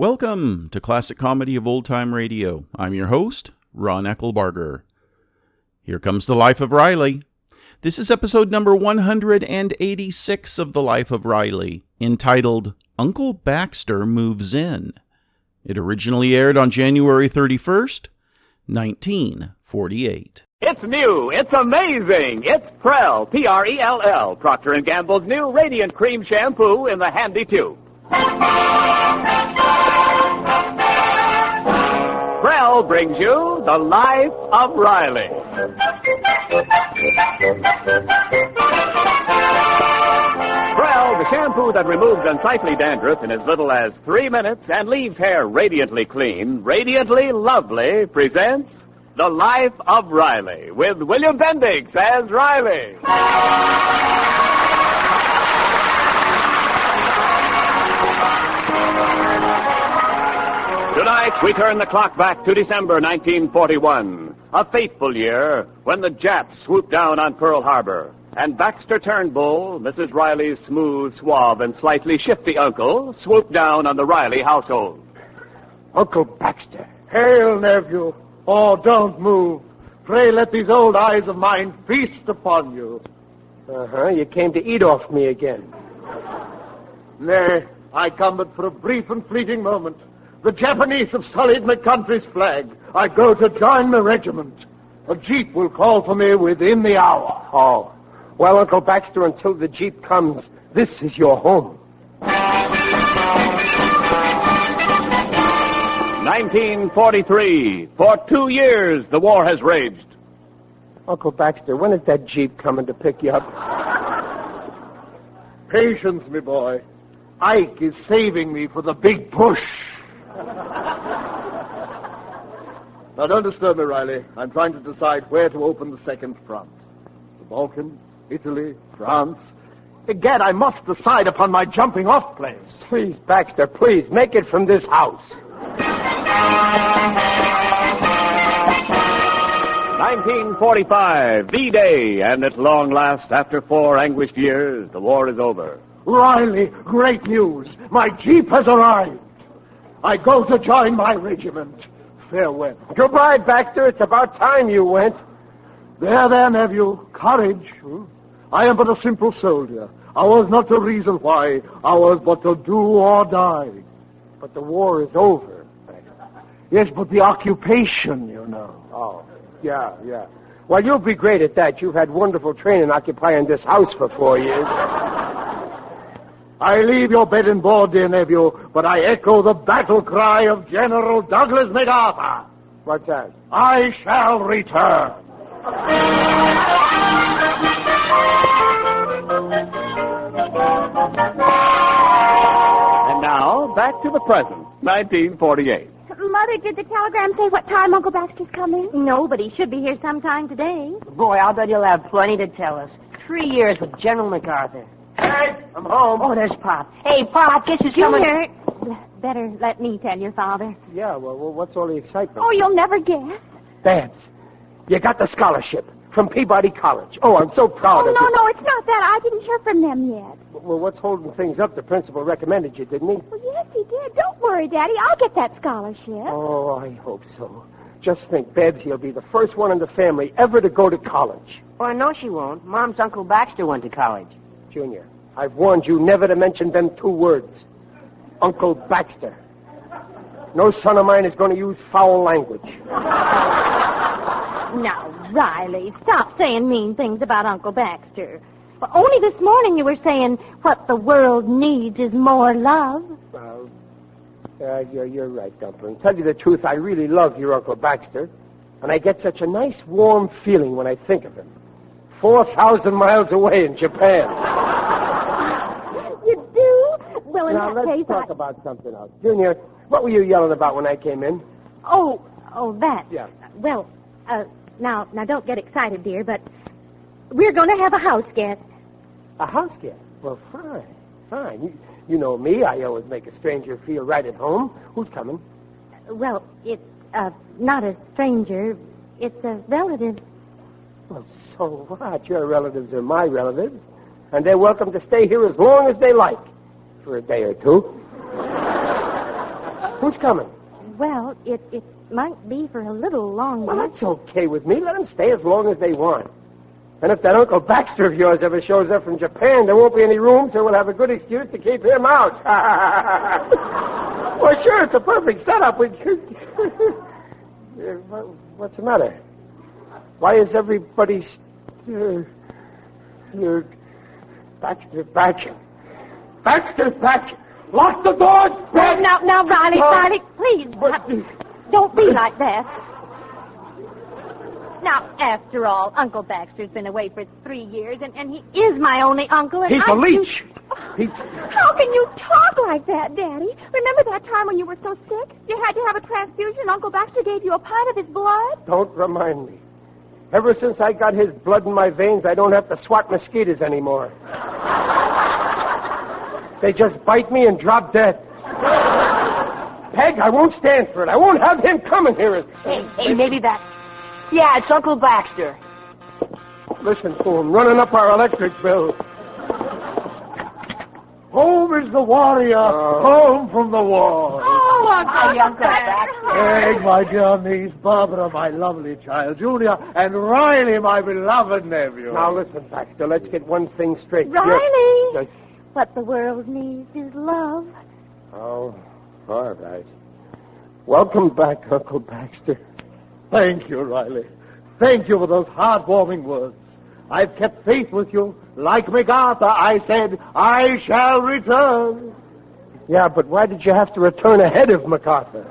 Welcome to Classic Comedy of Old Time Radio. I'm your host, Ron Eckelbarger. Here comes the Life of Riley. This is episode number 186 of the Life of Riley, entitled Uncle Baxter Moves In. It originally aired on January 31st, 1948. It's new. It's amazing. It's Prell, P-R-E-L-L, Procter & Gamble's new Radiant Cream Shampoo in the handy tube. Prell brings you The Life of Riley. Prell, the shampoo that removes unsightly dandruff in as little as 3 minutes and leaves hair radiantly clean, radiantly lovely, presents The Life of Riley with William Bendix as Riley. Tonight, we turn the clock back to December 1941, a fateful year when the Japs swooped down on Pearl Harbor, and Baxter Turnbull, Mrs. Riley's smooth, suave, and slightly shifty uncle, swooped down on the Riley household. Uncle Baxter. Hail, nephew. Oh, don't move. Pray let these old eyes of mine feast upon you. You came to eat off me again. Nay, I come but for a brief and fleeting moment. The Japanese have sullied my country's flag. I go to join the regiment. A jeep will call for me within the hour. Oh. Well, Uncle Baxter, until the jeep comes, this is your home. 1943. For 2 years, the war has raged. Uncle Baxter, when is that jeep coming to pick you up? Patience, me boy. Ike is saving me for the big push. Now, don't disturb me, Riley. I'm trying to decide where to open the second front. The Balkans, Italy, France. Egad, I must decide upon my jumping-off place. Please, Baxter, please, make it from this house. 1945, D-Day, and at long last, after 4 anguished years, the war is over. Riley, great news. My jeep has arrived. I go to join my regiment. Farewell. Goodbye, Baxter. It's about time you went. There, nephew. Courage. I am but a simple soldier. Ours not to reason why. Ours but to do or die. But the war is over. Yes, but the occupation, you know. Oh, yeah. Well, you'll be great at that. You've had wonderful training occupying this house for 4 years. I leave your bed and board, dear nephew, but I echo the battle cry of General Douglas MacArthur. What's that? I shall return. And now, back to the present, 1948. Mother, did the telegram say what time Uncle Baxter's coming? No, but he should be here sometime today. Boy, I'll bet he'll have plenty to tell us. 3 years with General MacArthur. Hey, I'm home. Oh, there's Pop. Hey, Pop, guess who's coming? Junior, better let me tell your father. Yeah, well, what's all the excitement? Oh, you'll never guess. Babs, you got the scholarship from Peabody College. Oh, I'm so proud of you. No, it's not that. I didn't hear from them yet. Well, what's holding things up? The principal recommended you, didn't he? Well, yes, he did. Don't worry, Daddy. I'll get that scholarship. Oh, I hope so. Just think, Babs, you'll be the first one in the family ever to go to college. Oh, no, she won't. Mom's Uncle Baxter went to college. Junior, I've warned you never to mention them 2 words. Uncle Baxter. No son of mine is going to use foul language. Now, Riley, stop saying mean things about Uncle Baxter. Well, only this morning you were saying what the world needs is more love. Well, you're right, Dumpling. Tell you the truth, I really love your Uncle Baxter. And I get such a nice, warm feeling when I think of him. 4,000 miles away in Japan. You do? Well, in Now, that let's case, talk about something else. Junior, what were you yelling about when I came in? Oh, that. Yeah. Well, now, don't get excited, dear, but we're going to have a house guest. A house guest? Well, fine. You know me. I always make a stranger feel right at home. Who's coming? Well, it's not a stranger. It's a relative. Well, so what? Your relatives are my relatives, and they're welcome to stay here as long as they like, for a day or two. Who's coming? Well, it might be for a little longer. Well, that's okay with me. Let them stay as long as they want. And if that Uncle Baxter of yours ever shows up from Japan, there won't be any room, so we'll have a good excuse to keep him out. Well, sure, it's a perfect setup. What's the matter? Why is everybody... Baxter's back. Baxter's back. Lock the doors. Now, Riley, please. Don't be like that. Now, after all, Uncle Baxter's been away for 3 years, and he is my only uncle. And He's a leech. How can you talk like that, Daddy? Remember that time when you were so sick? You had to have a transfusion, and Uncle Baxter gave you a pint of his blood? Don't remind me. Ever since I got his blood in my veins, I don't have to swat mosquitoes anymore. They just bite me and drop dead. Peg, I won't stand for it. I won't have him coming here. Hey, maybe that... Yeah, it's Uncle Baxter. Listen to him, running up our electric bill. Home is the warrior, home from the war. Oh, Uncle Baxter. Egg, my dear niece, Barbara, my lovely child, Julia, and Riley, my beloved nephew. Now listen, Baxter, let's get one thing straight. Riley! What the world needs is love. Oh, all right. Welcome back, Uncle Baxter. Thank you, Riley. Thank you for those heartwarming words. I've kept faith with you. Like MacArthur, I said, I shall return. Yeah, but why did you have to return ahead of MacArthur?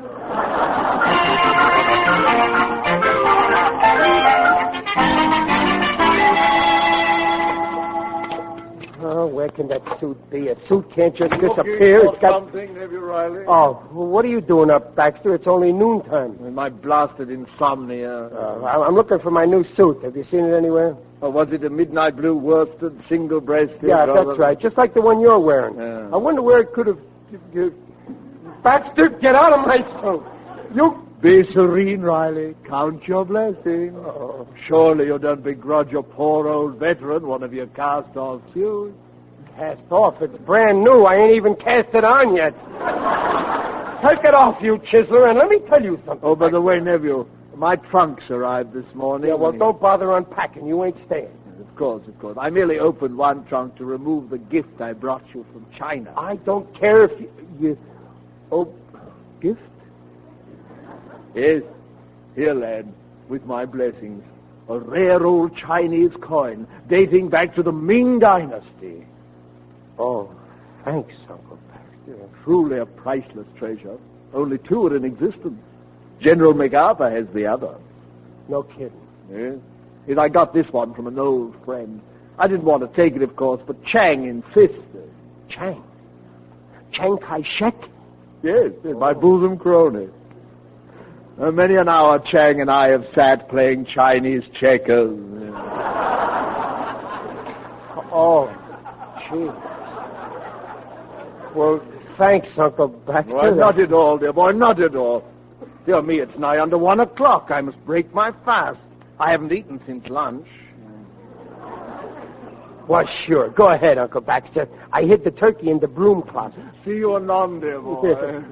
Oh, where can that suit be? A suit can't just disappear. It's got something, have you, Riley? Oh, what are you doing up, Baxter? It's only noontime. In my blasted insomnia. I'm looking for my new suit. Have you seen it anywhere? Or was it a midnight blue worsted, single-breasted? Yeah, that's right. Just like the one you're wearing. Yeah. I wonder where it could have... Baxter, get out of my suit. You... Be serene, Riley. Count your blessings. Oh. Surely you don't begrudge your poor old veteran one of your cast-off suits. Cast off? It's brand new. I ain't even cast it on yet. Take it off, you chiseler, and let me tell you something. Oh, by the way, nephew, my trunks arrived this morning. Yeah, well, don't bother unpacking. You ain't staying. Of course. I merely opened one trunk to remove the gift I brought you from China. I don't care if you... Oh, gift? Yes. Here, lad, with my blessings. A rare old Chinese coin dating back to the Ming Dynasty. Oh, thanks, Uncle Baxter. Truly a priceless treasure. Only two are in existence. General MacArthur has the other. No kidding. Yes. Yes, I got this one from an old friend. I didn't want to take it, of course, but Chang insisted. Chang? Chiang Kai-shek? Yes, my bosom crony. Many an hour Chang and I have sat playing Chinese checkers. Oh, gee. Well, thanks, Uncle Baxter. Well, not at all, dear boy, not at all. Dear me, it's nigh under 1 o'clock. I must break my fast. I haven't eaten since lunch. Well, sure. Go ahead, Uncle Baxter. I hid the turkey in the broom closet. See you anon, dear boy.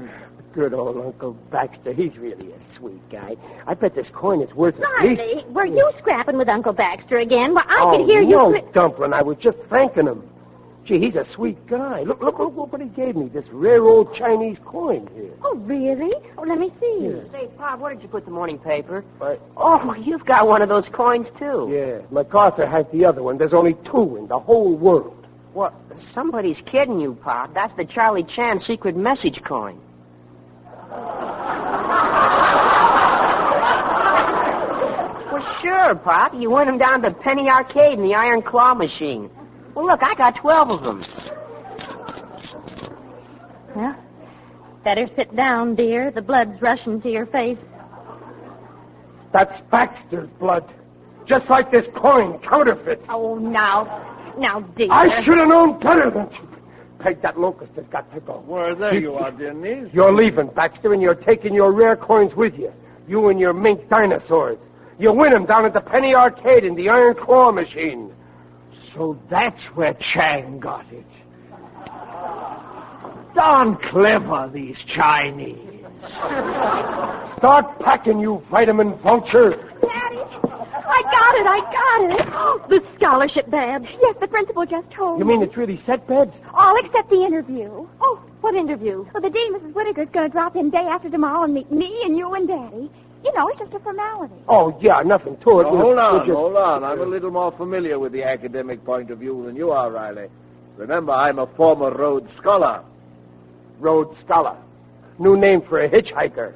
Good old Uncle Baxter. He's really a sweet guy. I bet this coin is worth at least... Riley, were you scrapping with Uncle Baxter again? Well, I could hear you... No, Dumplin'. I was just thanking him. Gee, he's a sweet guy. Look what he gave me. This rare old Chinese coin here. Oh, really? Oh, let me see. Yeah. Say, Pop, where did you put the morning paper? Right. Oh, you've got one of those coins, too. Yeah, MacArthur has the other one. There's only 2 in the whole world. What? Somebody's kidding you, Pop. That's the Charlie Chan secret message coin. Well, sure, Pop. You won them down at the Penny Arcade in the Iron Claw machine. Well, look, I got 12 of them. Well, better sit down, dear. The blood's rushing to your face. That's Baxter's blood. Just like this coin, counterfeit. Oh, now, dear. I should have known better than to. Peg, that locust has got to go. Well, there you are, dear niece. You're leaving, Baxter, and you're taking your rare coins with you. You and your mink dinosaurs. You win them down at the Penny Arcade in the Iron Claw machine. So that's where Chang got it. Darn clever, these Chinese. Start packing, you vitamin vulture. Daddy, I got it. Oh, the scholarship badge. Yes, the principal just told You me. mean it's really set, Babs? All except the interview. Oh, what interview? Well, the dean, Mrs. Whittaker's going to drop in day after tomorrow and meet me and you and Daddy. You know, it's just a formality. Oh, yeah, nothing to it. Hold on, We'll hold on. I'm a little more familiar with the academic point of view than you are, Riley. Remember, I'm a former Rhodes Scholar. Rhodes Scholar. New name for a hitchhiker.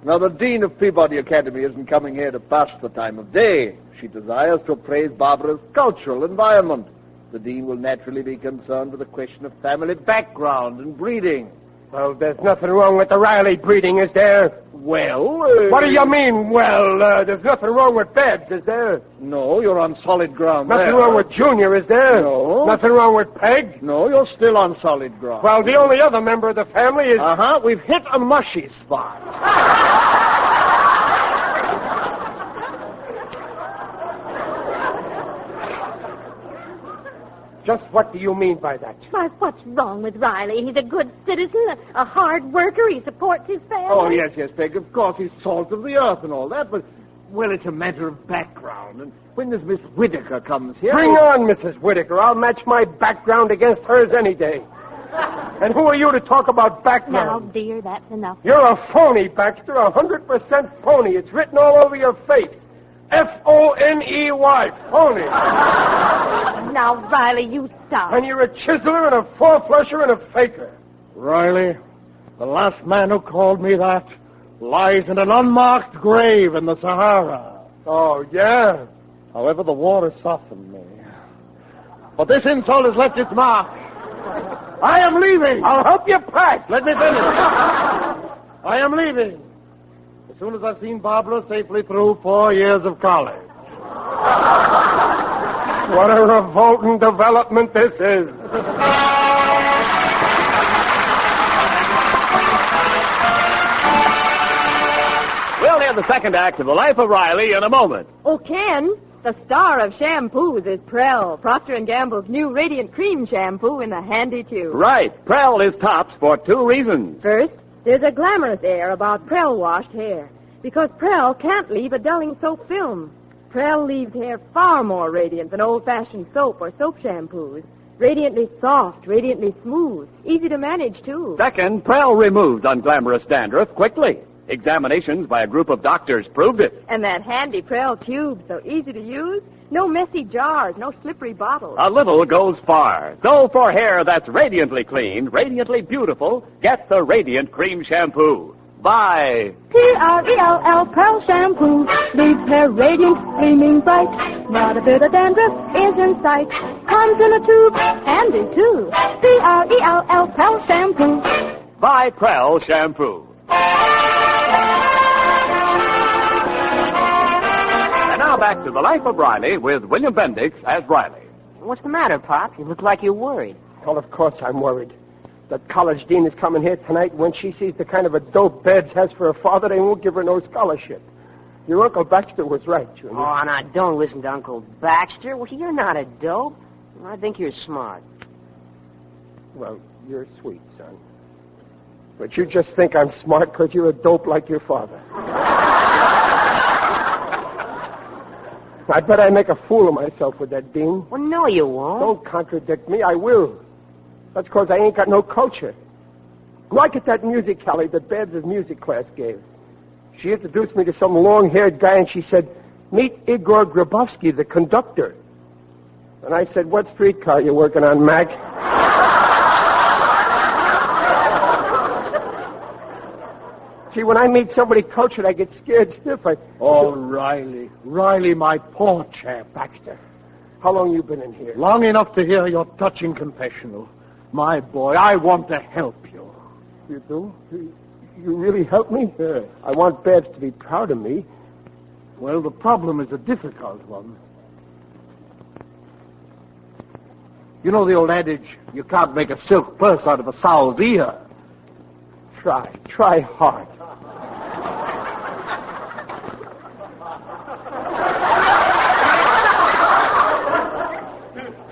Now, the Dean of Peabody Academy isn't coming here to pass the time of day. She desires to appraise Barbara's cultural environment. The Dean will naturally be concerned with the question of family background and breeding. Well, there's nothing wrong with the Riley breeding, is there? Well, What do you mean, well? There's nothing wrong with Babs, is there? No, you're on solid ground Nothing there. wrong with Junior, is there? No. Nothing wrong with Peg? No, you're still on solid ground. Well, the only other member of the family is... Uh-huh, we've hit a mushy spot. Just what do you mean by that? Why, what's wrong with Riley? He's a good citizen, a hard worker. He supports his family. Oh, yes, Peg, of course, he's salt of the earth and all that, but, well, it's a matter of background. And when this Miss Whittaker comes here... Bring on, Mrs. Whittaker. I'll match my background against hers any day. And who are you to talk about Now, background? dear, that's enough. You're a phony, Baxter, 100% phony. It's written all over your face. Phoney, phony. Now, Riley, you stop. And you're a chiseler and a four-flusher and a faker. Riley, the last man who called me that lies in an unmarked grave in the Sahara. Oh, yeah? However, the war has softened me. But this insult has left its mark. I am leaving. I'll help you pack. Let me finish. I am leaving as soon as I've seen Barbara safely through 4 years of college. What a revolting development this is. We'll hear the second act of The Life of Riley in a moment. Oh, Ken, the star of shampoos is Prell, Procter & Gamble's new Radiant Cream Shampoo in the handy tube. Right. Prell is tops for 2 reasons. First, there's a glamorous air about Prell washed hair, because Prell can't leave a dulling soap film. Prell leaves hair far more radiant than old-fashioned soap or soap shampoos. Radiantly soft, radiantly smooth, easy to manage, too. Second, Prell removes unglamorous dandruff quickly. Examinations by a group of doctors proved it. And that handy Prell tube, so easy to use. No messy jars, no slippery bottles. A little goes far. So for hair that's radiantly clean, radiantly beautiful, get the Radiant Cream Shampoo. By P-R-E-L-L, Pearl Shampoo. Leaves hair radiant, gleaming bright. Not a bit of dandruff is in sight. Comes in a tube, handy too. P-R-E-L-L, Pearl Shampoo. By Prell Shampoo. And now back to The Life of Riley with William Bendix as Riley. What's the matter, Pop? You look like you're worried. Well, of course I'm worried. That college dean is coming here tonight. When she sees the kind of a dope Babs has for her father, they won't give her no scholarship. Your Uncle Baxter was right, Junior. Oh, now, don't listen to Uncle Baxter. Well, you're not a dope. I think you're smart. Well, you're sweet, son. But you just think I'm smart because you're a dope like your father. I bet I make a fool of myself with that dean. Well, no, you won't. Don't contradict me. I will. That's because I ain't got no culture. Like at that music alley that Babs' music class gave. She introduced me to some long-haired guy, and she said, "Meet Igor Grabowski, the conductor." And I said, "What streetcar you working on, Mac?" See, when I meet somebody cultured, I get scared stiff. Oh, Riley. Riley, my poor chap. Baxter, how long you been in here? Long enough to hear your touching confessional. My boy, I want to help you. You do? You really help me? Yeah. I want Babs to be proud of me. Well, the problem is a difficult one. You know the old adage, you can't make a silk purse out of a sow's ear. Try hard.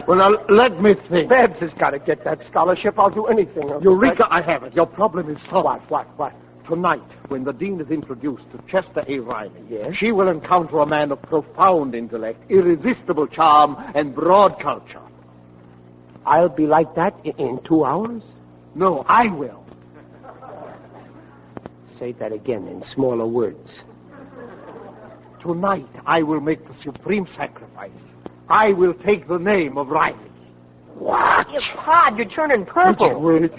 Well, now, let me think. Babs has got to get that scholarship. I'll do anything. Eureka, I have it. Your problem is solved. What? Tonight, when the dean is introduced to Chester A. Riley, Yes? she will encounter a man of profound intellect, irresistible charm, and broad culture. I'll be like that in 2 hours? No, I will. Say that again in smaller words. Tonight, I will make the supreme sacrifice. I will take the name of Riley. What? Pop, you're turning purple. Wait.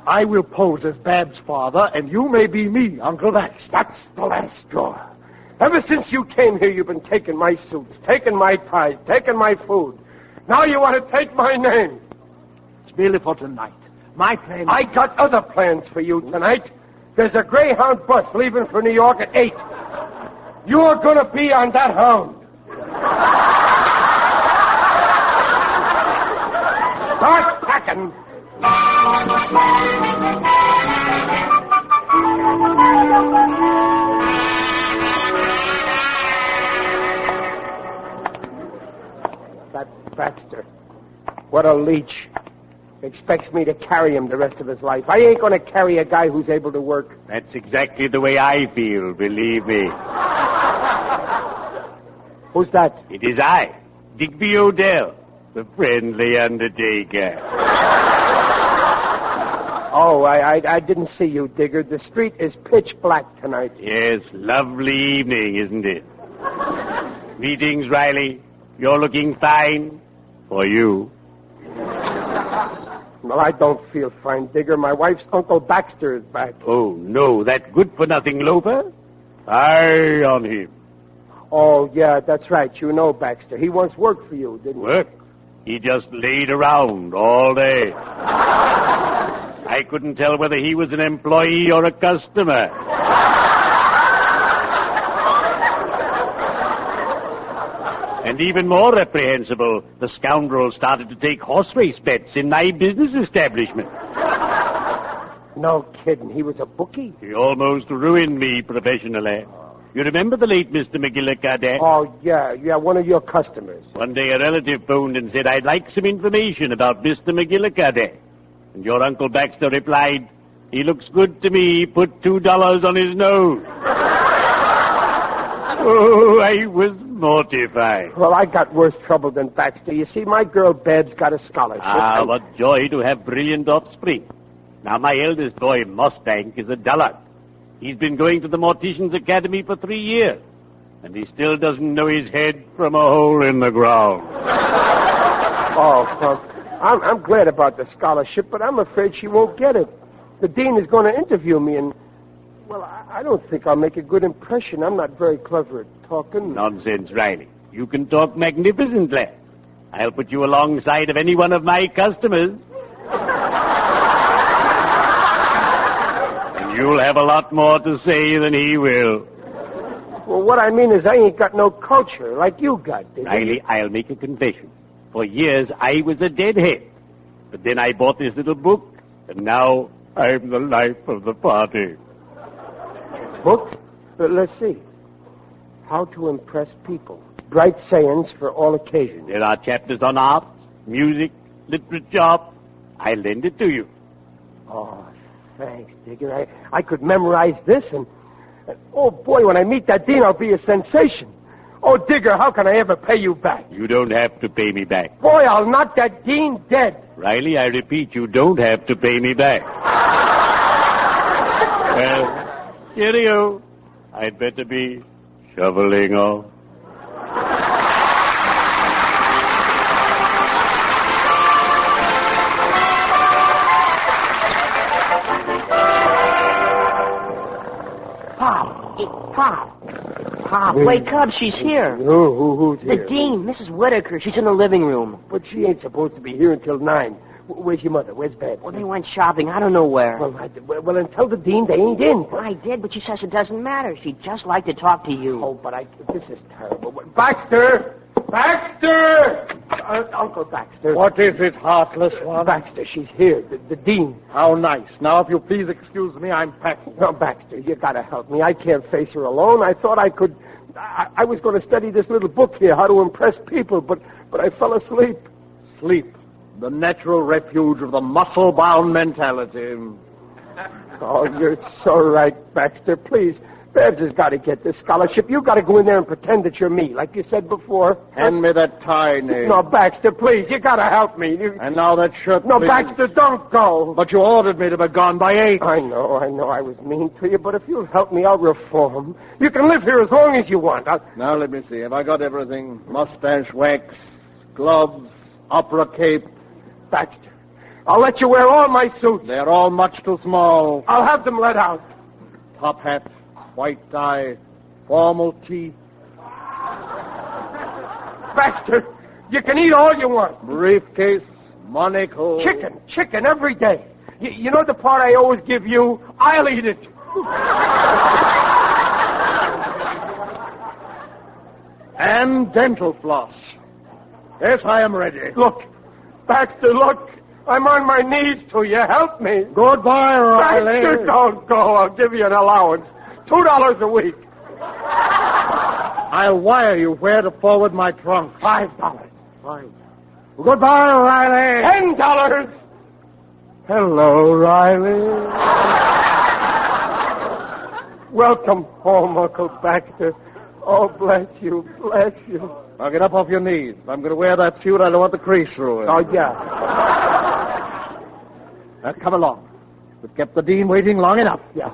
I will pose as Bab's father, and you may be me, Uncle Baxter. That's the last straw. Ever since you came here, you've been taking my suits, taking my ties, taking my food. Now you want to take my name. It's merely for tonight. My plan is... I got other plans for you tonight. There's a Greyhound bus leaving for New York at 8. You're going to be on that hound. Start packing. That Baxter, what a leech. Expects me to carry him the rest of his life. I ain't going to carry a guy who's able to work. That's exactly the way I feel, believe me. Who's that? It is I, Digby Odell, the friendly undertaker. Oh, I didn't see you, Digger. The street is pitch black tonight. Yes, lovely evening, isn't it? Greetings, Riley. You're looking fine. For you. Well, I don't feel fine, Digger. My wife's Uncle Baxter is back. Oh, no, that good-for-nothing loafer? Eye on him. Oh, yeah, that's right. You know Baxter. He once worked for you, didn't he? Work? He just laid around all day. I couldn't tell whether he was an employee or a customer. And even more reprehensible, the scoundrel started to take horse race bets in my business establishment. No kidding. He was a bookie? He almost ruined me professionally. You remember the late Mr. McGillicuddy? Oh, yeah, one of your customers. One day a relative phoned and said, I'd like some information about Mr. McGillicuddy. And your Uncle Baxter replied, he looks good to me, put $2 on his nose. Oh, I was mortified. Well, I got worse trouble than Baxter. You see, my girl Babs got a scholarship. Ah, what joy to have brilliant offspring. Now, my eldest boy, Mustang, is a dullard. He's been going to the Mortician's Academy for 3 years, and he still doesn't know his head from a hole in the ground. Oh, well, I'm glad about the scholarship, but I'm afraid she won't get it. The dean is going to interview me, and, well, I don't think I'll make a good impression. I'm not very clever at talking. Nonsense, Riley. You can talk magnificently. I'll put you alongside of any one of my customers. And you'll have a lot more to say than he will. Well, what I mean is I ain't got no culture like you got, did Riley, I'll make a confession. For years, I was a deadhead. But then I bought this little book, and now I'm the life of the party. Book? Let's see. How to Impress People. Bright sayings for all occasions. There are chapters on art, music, literature. I'll lend it to you. Oh, thanks, Digger. I could memorize this, and oh, boy, when I meet that dean, I'll be a sensation. Oh, Digger, how can I ever pay you back? You don't have to pay me back. Boy, I'll knock that dean dead. Riley, I repeat, you don't have to pay me back. Well, cheerio. I'd better be shoveling off. Pop, wake up. She's here. Who's The here? dean, Mrs. Whitaker. She's in the living room. But she ain't supposed to be here until 9. Where's your mother? Where's Babs? Well, they went shopping. I don't know where. Well, then tell the dean they ain't in. Well, I did, but she says it doesn't matter. She'd just like to talk to you. Oh, but this is terrible. Baxter! Baxter! Uncle Baxter. What is it, heartless one? Baxter, she's here. The dean. How nice. Now, if you please excuse me, I'm packing. No, Baxter, you gotta help me. I can't face her alone. I thought I could. I was going to study this little book here, How to Impress People, but but I fell asleep. Sleep, the natural refuge of the muscle-bound mentality. Oh, you're so right, Baxter. Please, Babs has got to get this scholarship. You got to go in there and pretend that you're me, like you said before. Hand me that tie, Nate. No, Baxter, please, you got to help me. And now that shirt, No, please. Baxter, don't go. But you ordered me to be gone by 8. I know I was mean to you, but if you'll help me, I'll reform. You can live here as long as you want. Now, let me see. Have I got everything? Mustache wax, gloves, opera cape. Baxter, I'll let you wear all my suits. They're all much too small. I'll have them let out. Top hat, white tie, formal tee. Baxter, you can eat all you want. Briefcase, monocle. Chicken every day. You know the part I always give you? I'll eat it. And dental floss. Yes, I am ready. Look, Baxter, look. I'm on my knees to you. Help me. Goodbye, Riley. Baxter, don't go. I'll give you an allowance. $2 a week. I'll wire you where to forward my trunk. $5. Fine. Goodbye, Riley. $10. Hello, Riley. Welcome home, Uncle Baxter. Oh, bless you, bless you. Now get up off your knees. I'm going to wear that suit. I don't want the crease through it. Oh, yeah. Now, come along. We've kept the dean waiting long enough. Yeah.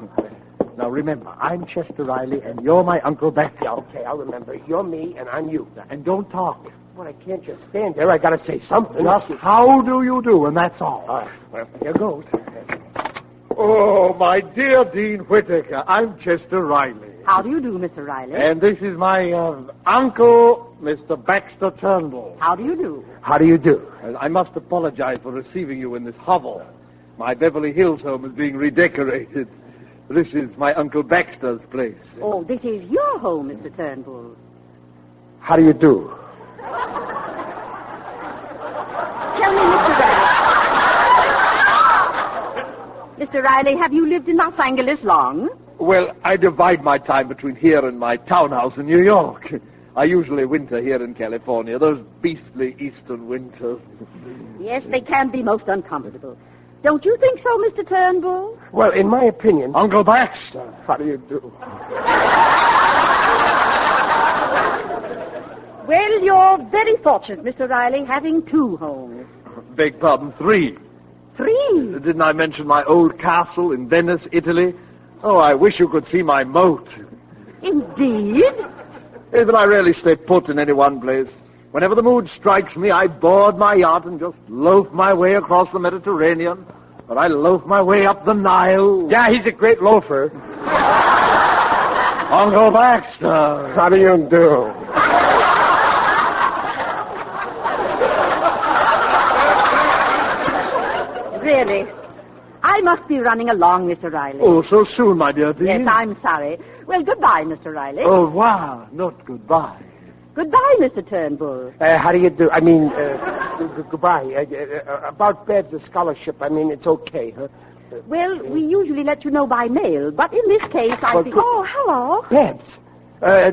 Now, remember, I'm Chester Riley, and you're my Uncle Baxter. Yeah, okay, I'll remember. You're me, and I'm you. And don't talk. Well, I can't just stand there. I got to say something. Just how do you do, and that's all. All right. Well, here goes. Oh, my dear Dean Whittaker, I'm Chester Riley. How do you do, Mr. Riley? And this is my uncle, Mr. Baxter Turnbull. How do you do? How do you do? I must apologize for receiving you in this hovel. My Beverly Hills home is being redecorated. This is my Uncle Baxter's place. Oh, this is your home, Mr. Turnbull. How do you do? Tell me, Mr. Riley. Mr. Riley, have you lived in Los Angeles long? Well, I divide my time between here and my townhouse in New York. I usually winter here in California, those beastly eastern winters. Yes, they can be most uncomfortable. Don't you think so, Mr. Turnbull? Well, in my opinion... Uncle Baxter. How do you do? Well, you're very fortunate, Mr. Riley, having 2 homes. Beg pardon, 3. 3? Didn't I mention my old castle in Venice, Italy? Oh, I wish you could see my moat. Indeed? Yes, but I rarely stay put in any one place. Whenever the mood strikes me, I board my yacht and just loaf my way across the Mediterranean. Or I loaf my way up the Nile. Yeah, he's a great loafer. Uncle Baxter. How do you do? Really? I must be running along, Mr. Riley. Oh, so soon, my dear Dean. Yes, I'm sorry. Well, goodbye, Mr. Riley. Au revoir, not goodbye. Goodbye, Mr. Turnbull. How do you do? I mean, goodbye. About Babs' scholarship, I mean, it's okay, huh? Well, we usually let you know by mail, but in this case, I think... Oh, hello. Babs.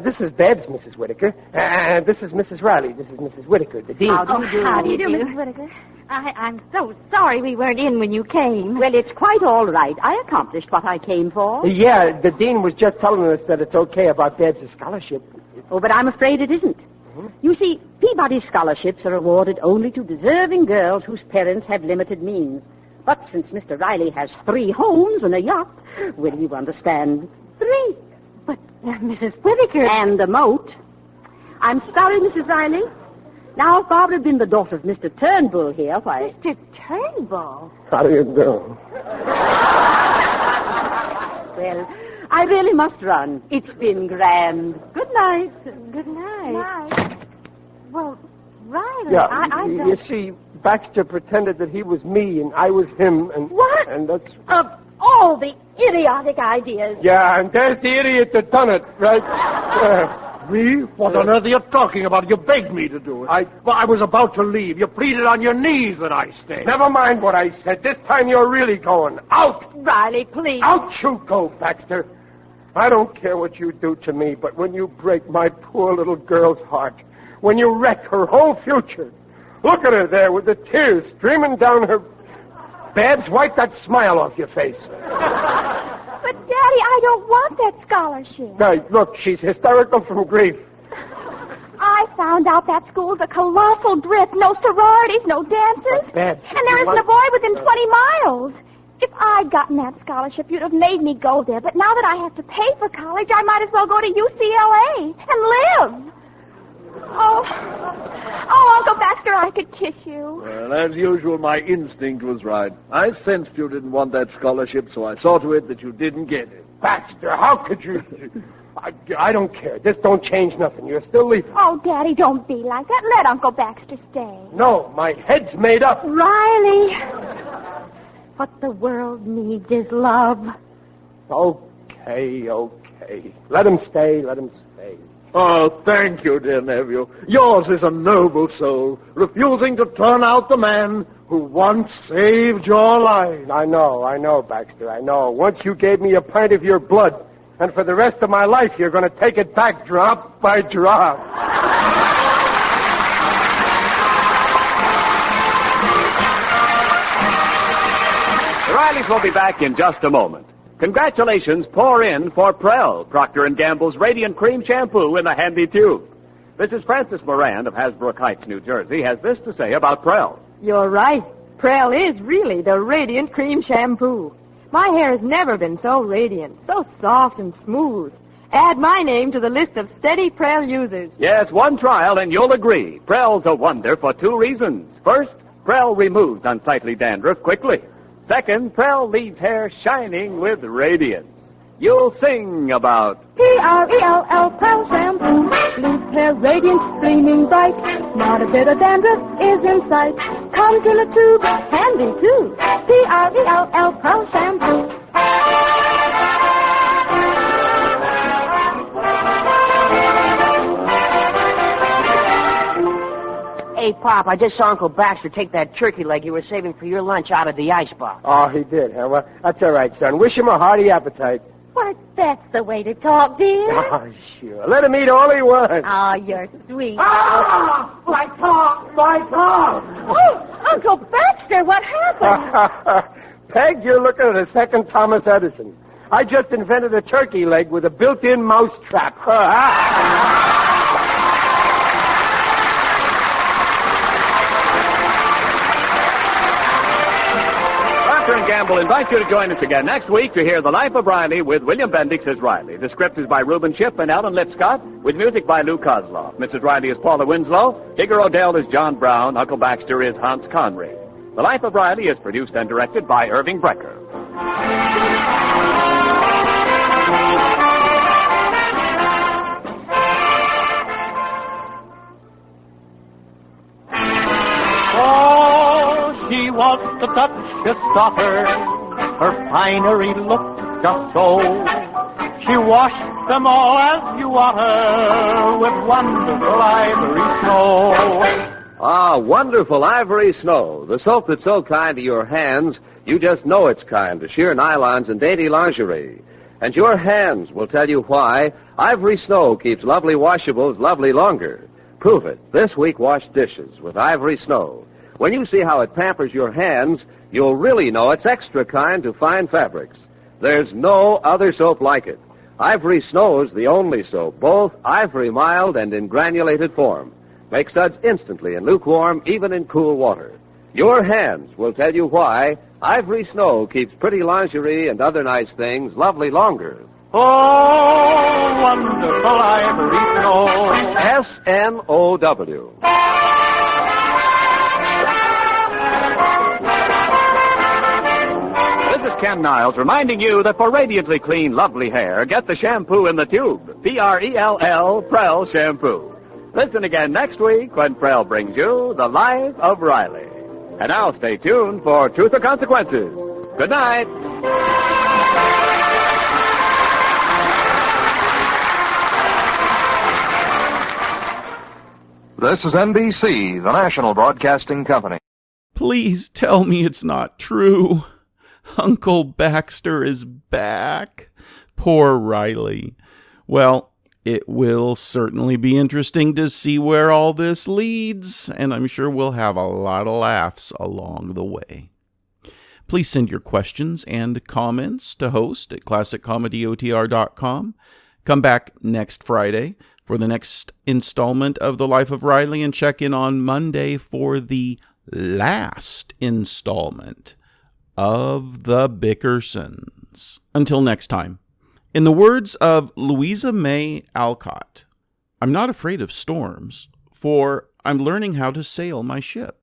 This is Babs, Mrs. Whittaker. And this is Mrs. Riley. This is Mrs. Whittaker, the dean. How do you do? How do you do, Mrs. Whittaker? I'm so sorry we weren't in when you came. Well, it's quite all right. I accomplished what I came for. Yeah, the dean was just telling us that it's okay about Babs' scholarship. Oh, but I'm afraid it isn't. Mm-hmm. You see, Peabody scholarships are awarded only to deserving girls whose parents have limited means. But since Mr. Riley has 3 homes and a yacht, will you understand? 3. But, Mrs. Whittaker... And a moat. I'm sorry, Mrs. Riley. Now, if Barbara had been the daughter of Mr. Turnbull here, why... Mr. Turnbull? How do you do? Well, I really must run. It's been grand. Good night. Good night. Well, Riley, Yeah, I you see, Baxter pretended that he was me and I was him, and... What? And that's... Of all the idiotic ideas. Yeah, and there's the idiot that done it, right? Me? What on earth are you talking about? You begged me to do it. I was about to leave. You pleaded on your knees that I stay. Never mind what I said. This time you're really going. Out! Riley, please. Out you go, Baxter. I don't care what you do to me, but when you break my poor little girl's heart, when you wreck her whole future. Look at her there with the tears streaming down her... Babs, wipe that smile off your face. But, Daddy, I don't want that scholarship. Now, look, she's hysterical from grief. I found out that school's a colossal drift. No sororities, no dances. But, Babs, and there isn't a boy within 20 miles. If I'd gotten that scholarship, you'd have made me go there. But now that I have to pay for college, I might as well go to UCLA and live. Oh, Uncle Baxter, I could kiss you. Well, as usual, my instinct was right. I sensed you didn't want that scholarship, so I saw to it that you didn't get it. Baxter, how could you... I don't care. This don't change nothing. You're still leaving. Oh, Daddy, don't be like that. Let Uncle Baxter stay. No, my head's made up. Riley, what the world needs is love. Okay. Let him stay. Oh, thank you, dear nephew. Yours is a noble soul, refusing to turn out the man who once saved your life. I know, Baxter, I know. Once you gave me a pint of your blood, and for the rest of my life, you're going to take it back drop by drop. The Rileys will be back in just a moment. Congratulations pour in for Prell, Procter & Gamble's Radiant Cream Shampoo in the handy tube. Mrs. Frances Moran of Hasbrook Heights, New Jersey, has this to say about Prell. You're right. Prell is really the Radiant Cream Shampoo. My hair has never been so radiant, so soft and smooth. Add my name to the list of steady Prell users. Yes, one trial and you'll agree. Prell's a wonder for two reasons. First, Prell removes unsightly dandruff quickly. Second, Prell leaves hair shining with radiance. You'll sing about P-R-E-L-L, Prell Shampoo. Leaves hair radiant, gleaming bright. Not a bit of dandruff is in sight. Comes in a tube, handy too. P-R-E-L-L, Prell Shampoo. Hey, Pop, I just saw Uncle Baxter take that turkey leg you were saving for your lunch out of the icebox. Oh, he did, huh? Well, that's all right, son. Wish him a hearty appetite. Why, that's the way to talk, dear. Oh, sure. Let him eat all he wants. Oh, you're sweet. Ah! My tongue! Oh, Uncle Baxter, what happened? Peg, you're looking at a second Thomas Edison. I just invented a turkey leg with a built-in mouse trap. Procter & Gamble invites you to join us again next week to hear The Life of Riley with William Bendix as Riley. The script is by Reuben Shipp and Alan Lipscott, with music by Lou Kozloff. Mrs. Riley is Paula Winslow. Digger Odell is John Brown. Uncle Baxter is Hans Conry. The Life of Riley is produced and directed by Irving Brecker. She was the Duchess' daughter, her finery looked just so. She washed them all as you water with wonderful ivory snow. Ah, wonderful ivory snow. The soap that's so kind to your hands, you just know it's kind to sheer nylons and dainty lingerie. And your hands will tell you why Ivory Snow keeps lovely washables lovely longer. Prove it. This week, wash dishes with Ivory Snow. When you see how it pampers your hands, you'll really know it's extra kind to fine fabrics. There's no other soap like it. Ivory Snow's the only soap, both ivory mild and in granulated form. Make suds instantly in lukewarm, even in cool water. Your hands will tell you why Ivory Snow keeps pretty lingerie and other nice things lovely longer. Oh, wonderful ivory snow. S-N-O-W. This is Ken Niles reminding you that for radiantly clean, lovely hair, get the shampoo in the tube. P-R-E-L-L, Prell Shampoo. Listen again next week when Prell brings you The Life of Riley. And now stay tuned for Truth or Consequences. Good night. This is NBC, the national broadcasting company. Please tell me it's not true. Uncle Baxter is back. Poor Riley. Well, It will certainly be interesting to see where all this leads, and I'm sure we'll have a lot of laughs along the way. Please send your questions and comments to host@classiccomedyotr.com. Come back next Friday for the next installment of The Life of Riley, and check in on Monday for the last installment of The Bickersons. Until next time, in the words of Louisa May Alcott, I'm not afraid of storms, for I'm learning how to sail my ship.